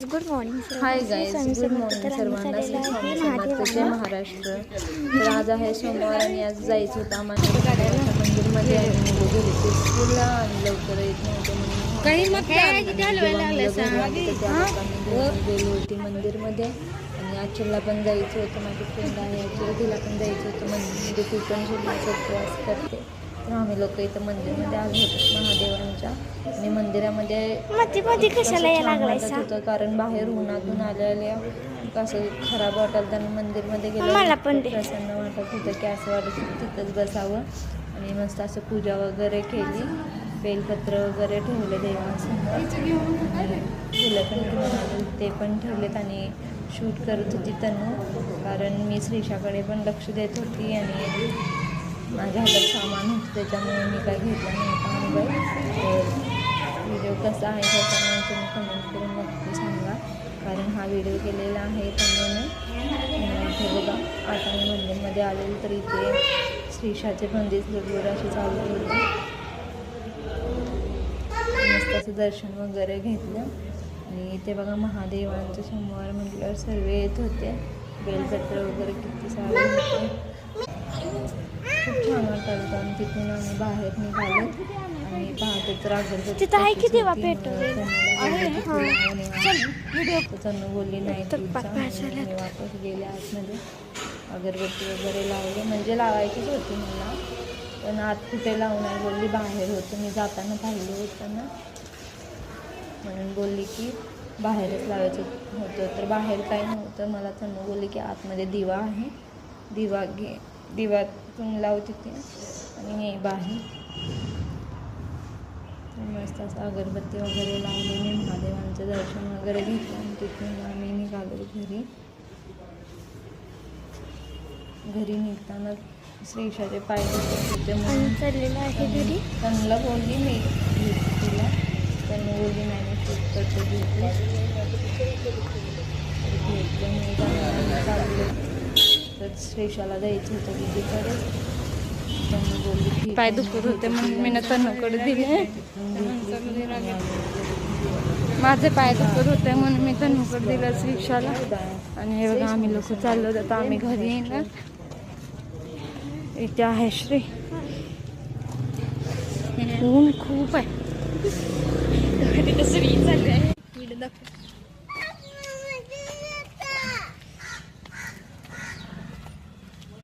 Good morning. Hi guys, good morning सर्वांना. श्री स्वामी समर्थ, जय महाराष्ट्र. तर आज आहे सोमवार आणि आज जायचं होतं आम्हाला मंदिरमध्ये आणि मुलं गेले ते स्कूलला आणि लवकर येत नव्हते म्हणून गेली होती मंदिरमध्ये. आणि आचलला पण जायचं होतं, माझी फ्रेंड आहे आचल, तिला पण जायचं होतं मंदिरमध्ये. ती पण सोबत प्रवास करते. तर आम्ही लोक इथं मंदिरमध्ये आलो होतो महादेवांच्या. आणि मंदिरामध्ये कशाला यायला लागलायसा? होतं कारण बाहेर उन्हातून आलेल्या असं खराब वाटत आणि मंदिरमध्ये मला पण गेलं प्रसन्न वाटत होतं की असं वाटत होतं तिथंच बसावं. आणि मस्त असं पूजा वगैरे केली, बेलपत्र वगैरे ठेवले देवासमोर, फुलं पण घेऊन आले ते पण ठेवलेत. आणि शूट करत होती तनू, कारण मी श्रीषाकडे पण लक्ष देत होती आणि माझ्या हातात सामान होतं त्याच्यामुळे मी काय घेतलं नव्हता मोबाईल. तर व्हिडिओ कसा आहे त्याच्यामुळे तुम्ही कमेंट करून नक्की सांगा, कारण हा व्हिडिओ केलेला आहे तनुने. हे बघा, आता मी मंदिरमध्ये आलेलो तर इथे श्रीषाचे पण दिसले असे चालू होते. मस्त असं दर्शन वगैरे घेतलं. आणि इथे बघा महादेवांचं सोमवार म्हटल्यावर सर्व येत होते. बेलपत्र वगैरे किती सारे होते, खूप छान वाटत होतं. आणि तिथून आम्ही बाहेर निघालो आणि पाहतो तर अगरबत्ती तनु बोलली नाही मी वापस गेले आतमध्ये. अगरबत्ती वगैरे लावले, म्हणजे लावायचीच होती मला, पण आत कुठे लावणार बोलली, बाहेर होतं, मी जाताना पाहिलं होतं ना, म्हणून बोलली की बाहेरच लावायचं होतं. तर बाहेर काही नव्हतं. मला तनु बोलली की आतमध्ये दिवा आहे, दिवा घे, दिव्यातून लाव तिथे आणि ये बाहेर. मस्त असं अगरबत्ती वगैरे लावली, मी महादेवांचं दर्शन वगैरे घेतलं आणि तिथून आम्ही निघालो घरी. घरी निघताना श्रीषाचे पाय दुखत होते म्हणून चाललेलं आहे घरी. तनुला बोलली मी तिला, तनु बोलली नाही शूट करते घेतलं मी चाललो. तर श्रीषाला द्यायचं होतं तिकडे. तनु बोलली पाय दुखत होते म्हणून मी तनुकडे दिले. माझे पाय दुखत होते म्हणून मी तनुकडे दिलं श्रीषाला. आणि हे बघा आम्ही लोक चाललो तर आम्ही घरी येणार. इथे आहे श्री, ऊन खूप आहे. श्री चालले आहे.